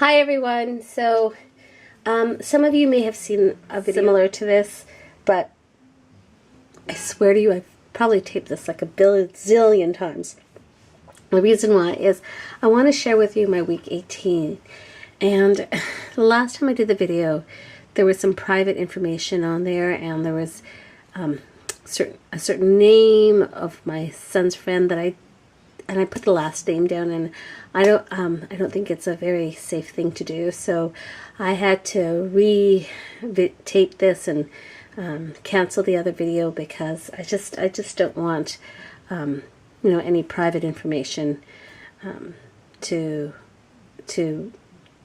Hi everyone. So some of you may have seen a video similar to this, but I swear to you I've probably taped this like a zillion times. The reason why is I want to share with you my week 18. And the last time I did the video, there was some private information on there, and there was a certain name of my son's friend that I put the last name down, and I don't think it's a very safe thing to do. So I had to tape this and cancel the other video because I just don't want any private information to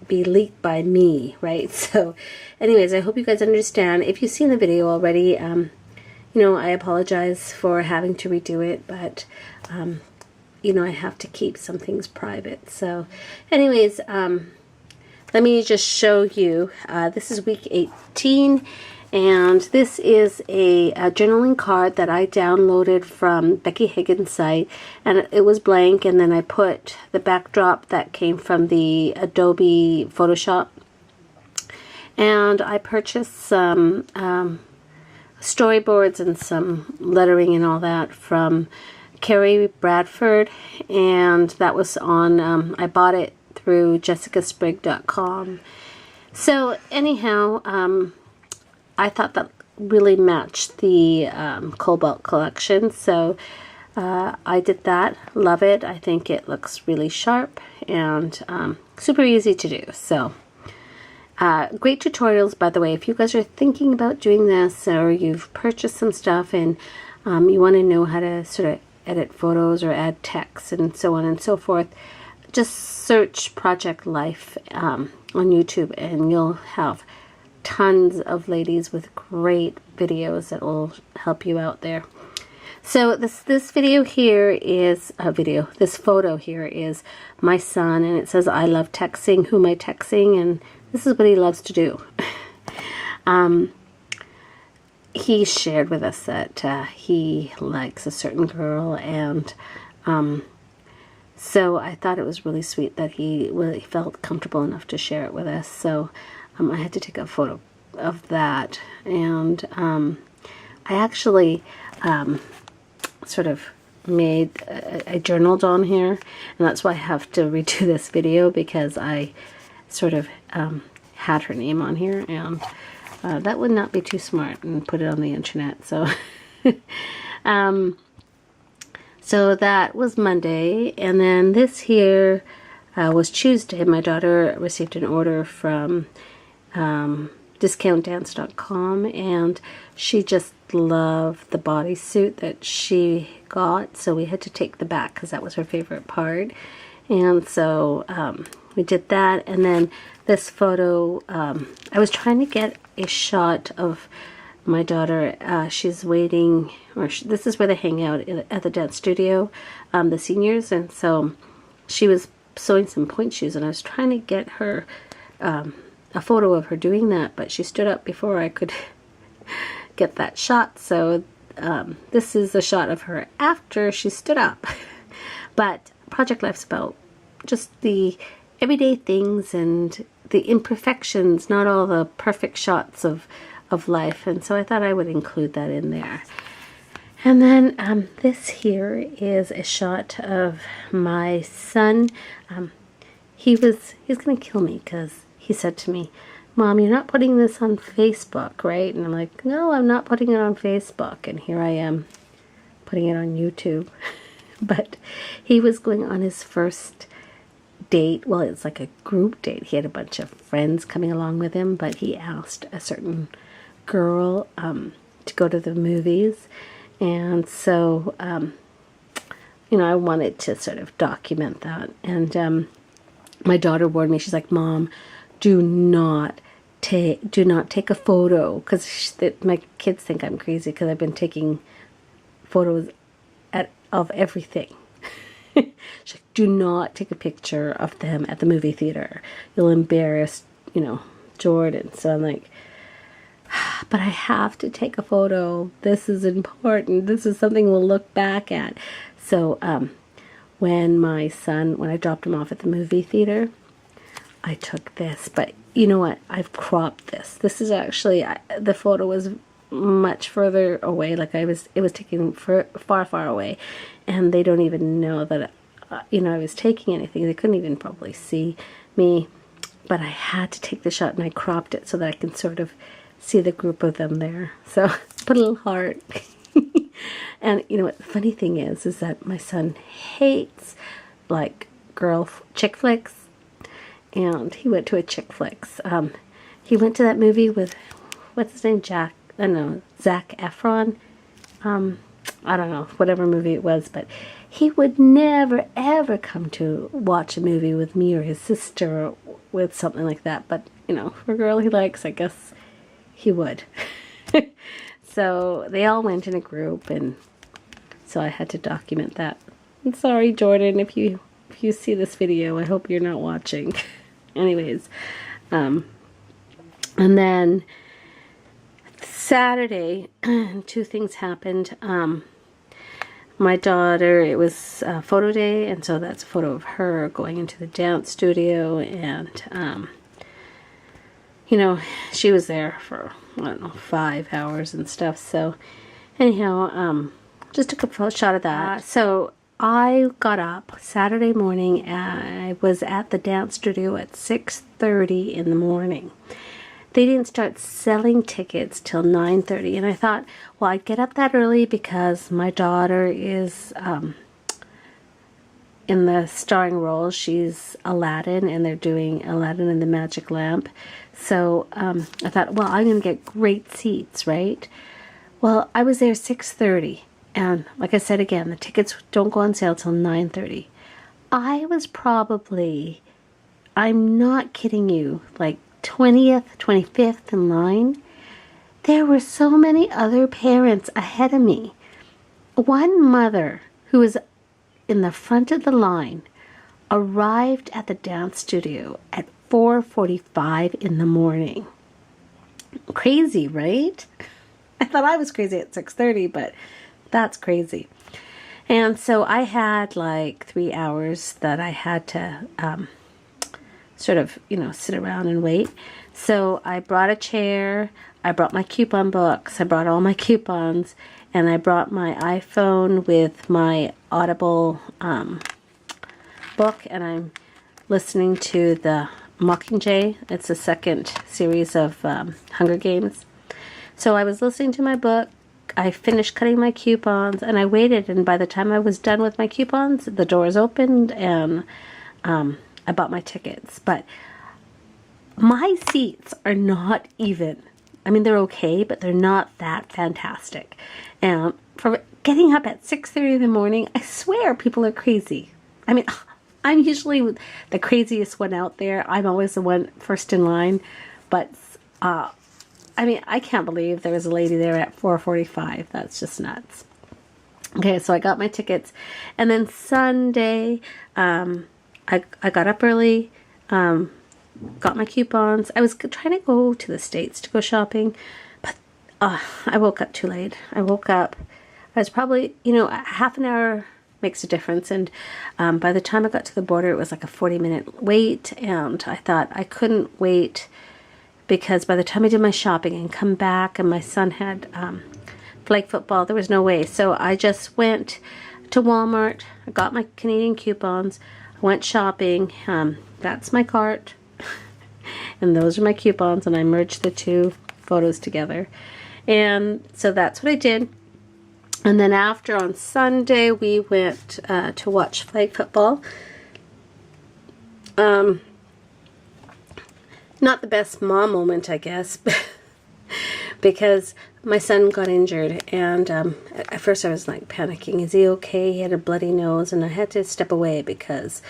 be leaked by me, right? So anyways, I hope you guys understand. If you've seen the video already, I apologize for having to redo it, but I have to keep some things private. So anyways, let me just show you. This is week 18, and this is a journaling card that I downloaded from Becky Higgins' site, and it was blank, and then I put the backdrop that came from the Adobe Photoshop, and I purchased some storyboards and some lettering and all that from Carrie Bradford, and that was on, I bought it through jessicasprigg.com. So anyhow, I thought that really matched the Cobalt collection, so I did that. Love it. I think it looks really sharp and super easy to do. So great tutorials, by the way. If you guys are thinking about doing this, or you've purchased some stuff and you want to know how to sort of edit photos or add text and so on and so forth, just search Project Life on YouTube, and you'll have tons of ladies with great videos that will help you out there. So this video here is this photo here is my son, and it says, "I love texting. Who am I texting?" And this is what he loves to do. He shared with us that he likes a certain girl, and so I thought it was really sweet that he felt comfortable enough to share it with us. So I had to take a photo of that, and I actually sort of made I journaled on here, and that's why I have to redo this video, because I sort of had her name on here, and that would not be too smart and put it on the internet. So so that was Monday, and then this here was Tuesday. My daughter received an order from discountdance.com, and she just loved the bodysuit that she got, so we had to take the back because that was her favorite part. And so we did that, and then this photo, I was trying to get a shot of my daughter. She's waiting, this is where they hang out at the dance studio, the seniors, and so she was sewing some point shoes, and I was trying to get her a photo of her doing that, but she stood up before I could get that shot. So this is a shot of her after she stood up. But Project Life's about just the everyday things and the imperfections, not all the perfect shots of life, and so I thought I would include that in there. And then this here is a shot of my son. He's gonna kill me because he said to me, "Mom, you're not putting this on Facebook, right?" And I'm like, "No, I'm not putting it on Facebook." And here I am putting it on YouTube. But he was going on his first date. Well, it's like a group date. He had a bunch of friends coming along with him, but he asked a certain girl to go to the movies. And so, I wanted to sort of document that. And my daughter warned me. She's like, "Mom, do not take a photo," because my kids think I'm crazy because I've been taking photos of everything. She's like, "Do not take a picture of them at the movie theater. You'll embarrass, Jordan." So I'm like, but I have to take a photo. This is important. This is something we'll look back at. So when I dropped him off at the movie theater, I took this. But you know what? I've cropped this. This is actually, the photo was much further away. Like it was taken far, far away. And they don't even know that, you know, I was taking anything. They couldn't even probably see me. But I had to take the shot, and I cropped it so that I can sort of see the group of them there. So put a little heart. And you know what the funny thing is that my son hates like chick flicks, and he went to a chick flicks. He went to that movie with, what's his name, Zac Efron. I don't know, whatever movie it was, but he would never ever come to watch a movie with me or his sister or with something like that. But you know, for a girl he likes, I guess he would. So they all went in a group, and so I had to document that. I'm sorry, Jordan, if you see this video. I hope you're not watching. Anyways, and then Saturday, two things happened. My daughter, it was photo day, and so that's a photo of her going into the dance studio, and you know, she was there for, I don't know, 5 hours and stuff. So anyhow, just took a shot of that. So I got up Saturday morning, and I was at the dance studio at 6:30 in the morning. They didn't start selling tickets till 9:30, and I thought, well, I'd get up that early because my daughter is in the starring role. She's Aladdin, and they're doing Aladdin and the Magic Lamp. So I thought, well, I'm going to get great seats, right? Well, I was there 6:30, and like I said again, the tickets don't go on sale till 9:30. I was probably, I'm not kidding you, like 20th, 25th in line. There were so many other parents ahead of me. One mother who was in the front of the line arrived at the dance studio at 4:45 in the morning. Crazy, right? I thought I was crazy at 6:30, but that's crazy. And so I had like 3 hours that I had to sort of, you know, sit around and wait. So I brought a chair, I brought my coupon books, I brought all my coupons, and I brought my iPhone with my Audible book, and I'm listening to the Mockingjay. It's the second series of Hunger Games. So I was listening to my book, I finished cutting my coupons, and I waited, and by the time I was done with my coupons, the doors opened, and I bought my tickets. But my seats are not even, I mean, they're okay, but they're not that fantastic. And for getting up at 6:30 in the morning, I swear people are crazy. I mean, I'm usually the craziest one out there. I'm always the one first in line. But, I mean, I can't believe there was a lady there at 4:45. That's just nuts. Okay, so I got my tickets. And then Sunday, I got up early, got my coupons. I was trying to go to the States to go shopping, but I woke up too late. I woke up, I was probably, you know, half an hour makes a difference, and by the time I got to the border, it was like a 40-minute wait, and I thought I couldn't wait because by the time I did my shopping and come back and my son had flag football, there was no way. So I just went to Walmart, I got my Canadian coupons, I went shopping, that's my cart, and those are my coupons, and I merged the two photos together. And so that's what I did. And then after, on Sunday, we went to watch flag football. Not the best mom moment, I guess, because my son got injured, and at first I was like panicking. Is he okay? He had a bloody nose, and I had to step away because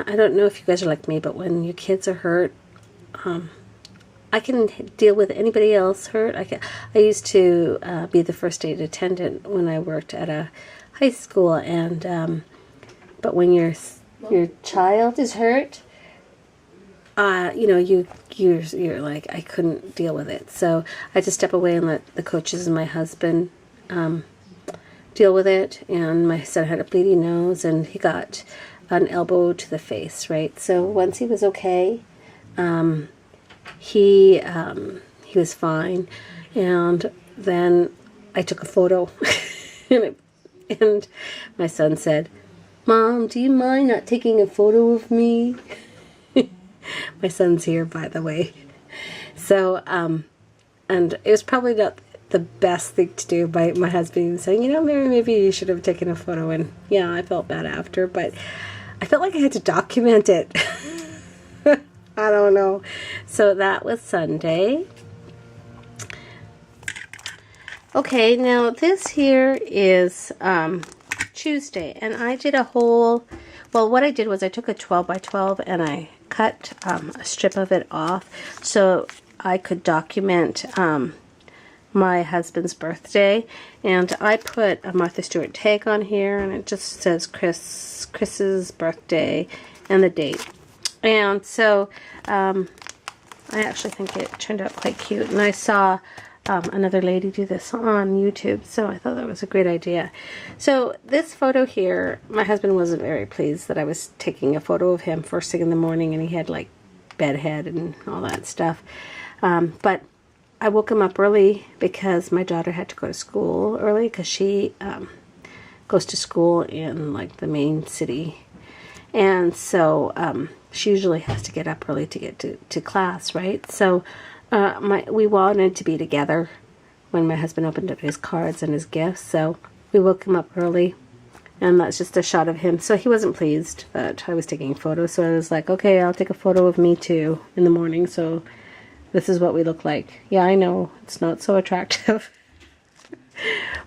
I don't know if you guys are like me, but when your kids are hurt, I can deal with anybody else hurt. I used to be the first aid attendant when I worked at a high school, and but when your child is hurt, you know, you're like, I couldn't deal with it. So I had to step away and let the coaches and my husband deal with it. And my son had a bleeding nose, and he got an elbow to the face, right? So once he was okay, he was fine, and then I took a photo, and my son said, "Mom, do you mind not taking a photo of me?" My son's here, by the way. So, and it was probably not the best thing to do by my husband saying, you know, maybe you should have taken a photo. And yeah, I felt bad after, but I felt like I had to document it. I don't know. So that was Sunday. Okay, now this here is Tuesday, and I did a whole, well, what I did was I took a 12 by 12 and I cut a strip of it off so I could document my husband's birthday, and I put a Martha Stewart tag on here, and it just says Chris's birthday and the date. And so I actually think it turned out quite cute, and I saw another lady do this on YouTube, so I thought that was a great idea. So this photo here, my husband wasn't very pleased that I was taking a photo of him first thing in the morning, and he had like bedhead and all that stuff. But I woke him up early because my daughter had to go to school early, because she goes to school in like the main city, and so she usually has to get up early to get to class, right? So we wanted to be together when my husband opened up his cards and his gifts, so we woke him up early, and that's just a shot of him. So he wasn't pleased that I was taking photos, so I was like, okay, I'll take a photo of me too in the morning, so this is what we look like. Yeah, I know, it's not so attractive,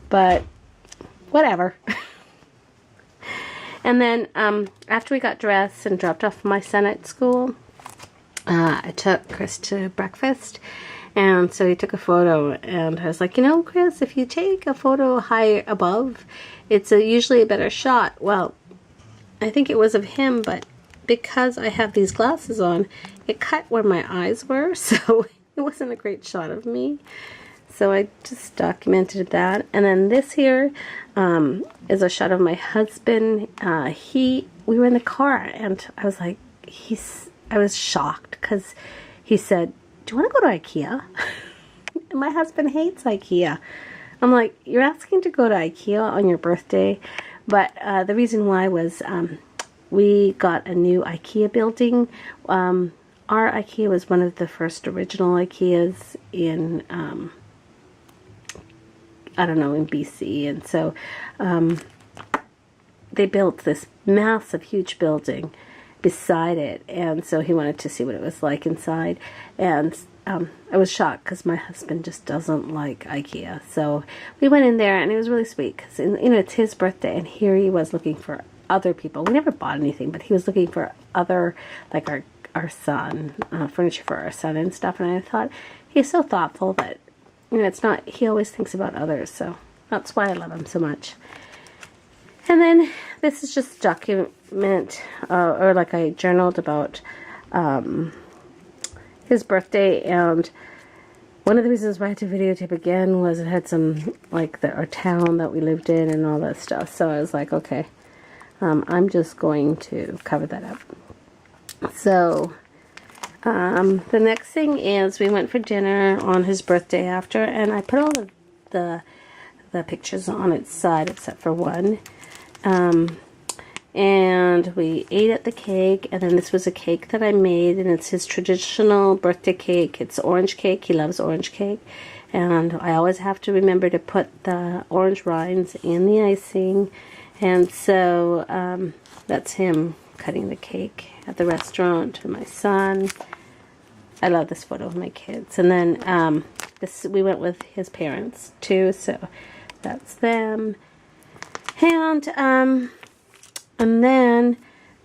but whatever. And then after we got dressed and dropped off my son at school, I took Chris to breakfast, and so he took a photo, and I was like, you know, Chris, if you take a photo high above, it's usually a better shot. Well, I think it was of him, but because I have these glasses on, it cut where my eyes were, so it wasn't a great shot of me. So I just documented that. And then this here is a shot of my husband. We were in the car, and I was like, I was shocked because he said, do you want to go to IKEA? And my husband hates IKEA. I'm like, you're asking to go to IKEA on your birthday? But the reason why was we got a new IKEA building. Our IKEA was one of the first original IKEAs in, I don't know, in BC. And so they built this massive, huge building beside it, and so he wanted to see what it was like inside, and I was shocked because my husband just doesn't like IKEA. So we went in there, and it was really sweet because, you know, it's his birthday, and here he was looking for other people. We never bought anything, but he was looking for other, like our son, furniture for our son and stuff, and I thought, he's so thoughtful that, you know, it's not, he always thinks about others, so that's why I love him so much. And then this is just document, or like I journaled about his birthday, and one of the reasons why I had to videotape again was it had some, like, our town that we lived in and all that stuff. So I was like, okay, I'm just going to cover that up. So the next thing is we went for dinner on his birthday after, and I put all of the pictures on its side except for one. And we ate at the cake, and then this was a cake that I made, and it's his traditional birthday cake. It's orange cake. He loves orange cake, and I always have to remember to put the orange rinds in the icing. And so that's him cutting the cake at the restaurant, and my son. I love this photo of my kids. And then we went with his parents too, so that's them. And then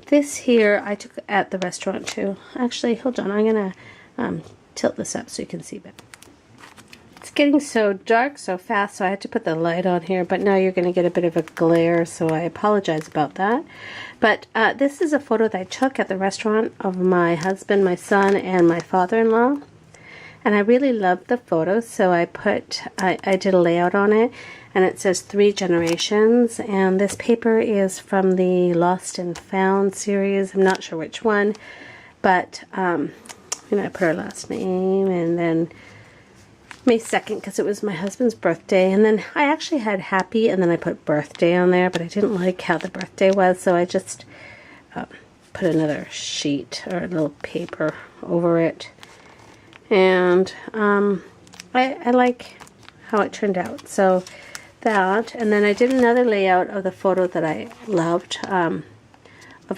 this here I took at the restaurant too. Actually, hold on, I'm gonna tilt this up so you can see better. It's getting so dark so fast, so I had to put the light on here, but now you're gonna get a bit of a glare, so I apologize about that. But this is a photo that I took at the restaurant of my husband, my son, and my father-in-law. And I really loved the photos, so I did a layout on it, and it says 3 generations. And this paper is from the Lost and Found series. I'm not sure which one, but I put her last name, and then May 2nd because it was my husband's birthday. And then I actually had happy, and then I put birthday on there, but I didn't like how the birthday was, so I just put another sheet or a little paper over it. And I like how it turned out. So that, and then I did another layout of the photo that I loved of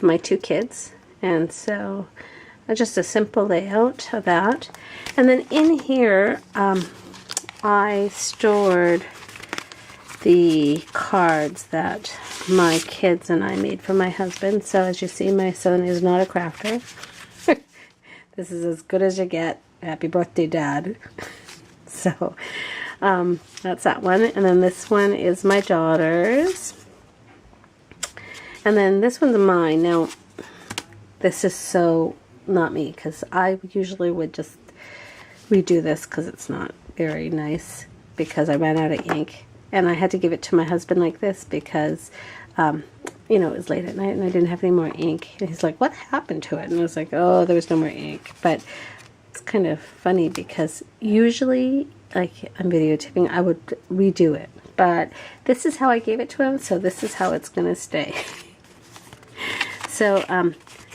my 2 kids. And so just a simple layout of that. And then in here, I stored the cards that my kids and I made for my husband. So as you see, my son is not a crafter. This is as good as you get. Happy birthday, Dad. So that's that one. And then this one is my daughter's. And then this one's mine. Now, this is so not me, because I usually would just redo this because it's not very nice, because I ran out of ink. And I had to give it to my husband like this because, it was late at night and I didn't have any more ink. And he's like, what happened to it? And I was like, oh, there was no more ink. But it's kind of funny because usually, like I'm videotaping, I would redo it. But this is how I gave it to him, so this is how it's going to stay. So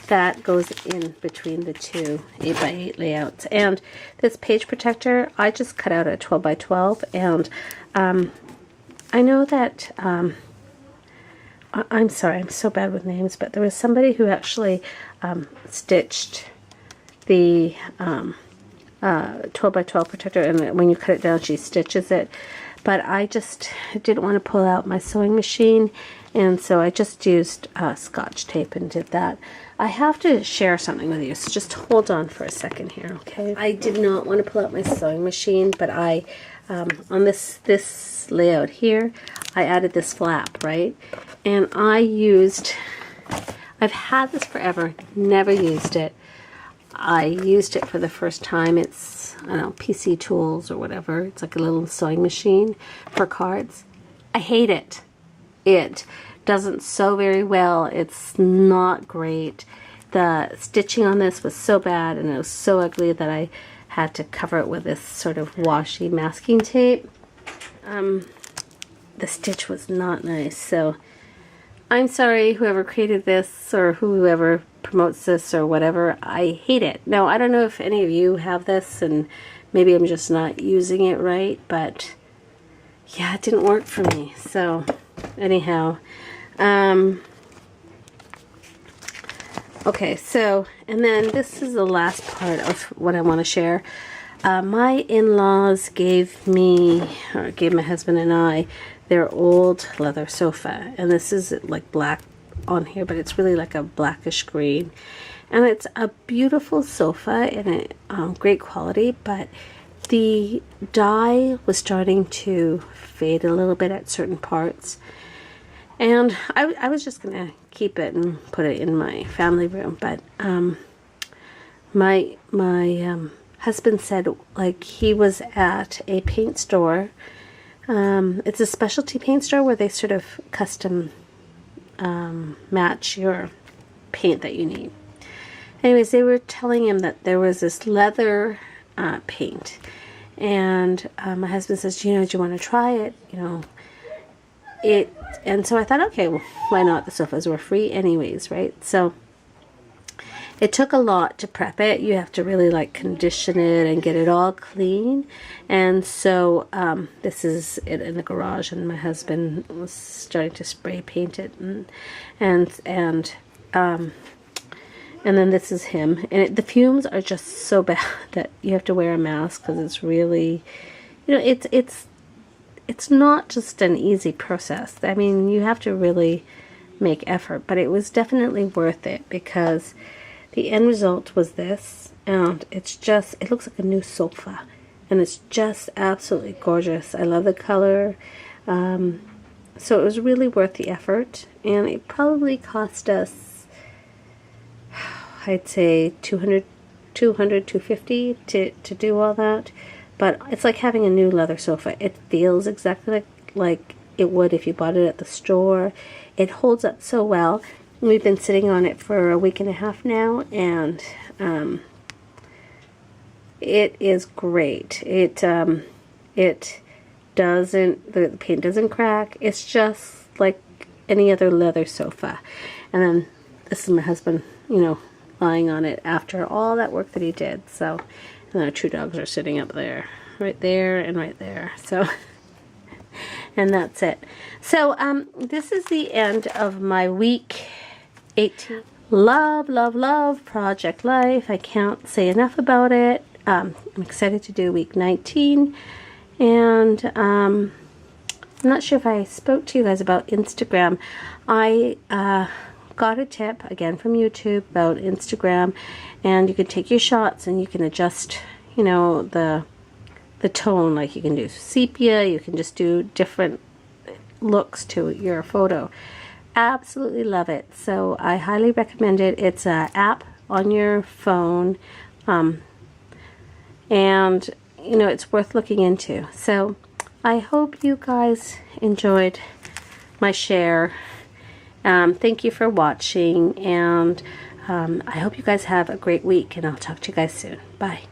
that goes in between the 2 8x8 layouts. And this page protector, I just cut out a 12x12. And I know that, I'm sorry, I'm so bad with names, but there was somebody who actually stitched the 12x12 protector, and when you cut it down, she stitches it. But I just didn't want to pull out my sewing machine, and so I just used Scotch tape and did that. I have to share something with you, so just hold on for a second here, okay? I did not want to pull out my sewing machine, but I, on this layout here, I added this flap, right? And I've had this forever, never used it. I used it for the first time. It's, I don't know, PC Tools or whatever. It's like a little sewing machine for cards. I hate it. It doesn't sew very well. It's not great. The stitching on this was so bad and it was so ugly that I had to cover it with this sort of washi masking tape. The stitch was not nice, so I'm sorry whoever created this or whoever promotes this or whatever. I hate it. Now, I don't know if any of you have this and maybe I'm just not using it right, but yeah, it didn't work for me. So anyhow, okay, so, and then this is the last part of what I want to share. My in-laws gave my husband and I their old leather sofa, and this is like black on here, but it's really like a blackish green, and it's a beautiful sofa and a great quality, but the dye was starting to fade a little bit at certain parts, and I was just gonna keep it and put it in my family room, but my husband said, like, he was at a paint store. It's a specialty paint store where they sort of custom match your paint that you need. Anyways, they were telling him that there was this leather paint, and my husband says, do you want to try it? And so I thought, okay, well, why not? The sofas were free anyways, right? So it took a lot to prep it. You have to really like condition it and get it all clean. And so this is it in the garage, and my husband was starting to spray paint it, and then this is him. And the fumes are just so bad that you have to wear a mask because it's really, it's not just an easy process. I mean, you have to really make effort, but it was definitely worth it because the end result was this, and it looks like a new sofa, and it's just absolutely gorgeous. I love the color, so it was really worth the effort, and it probably cost us, I'd say $200 200, 250 to do all that. But it's like having a new leather sofa. It feels exactly like it would if you bought it at the store. It holds up so well. We've been sitting on it for a week and a half now, and it is great. It doesn't, the paint doesn't crack. It's just like any other leather sofa. And then this is my husband, you know, lying on it after all that work that he did. So, and our 2 dogs are sitting up there, right there and right there. So, and that's it. So, this is the end of my week 18. Love, love, love Project Life. I can't say enough about it. I'm excited to do week 19. And I'm not sure if I spoke to you guys about Instagram. I got a tip again from YouTube about Instagram, and you can take your shots and you can adjust, you know, the tone. Like you can do sepia, you can just do different looks to your photo. Absolutely love it. So I highly recommend it. It's an app on your phone, and you know, it's worth looking into. So I hope you guys enjoyed my share. Thank you for watching, and I hope you guys have a great week, and I'll talk to you guys soon. Bye.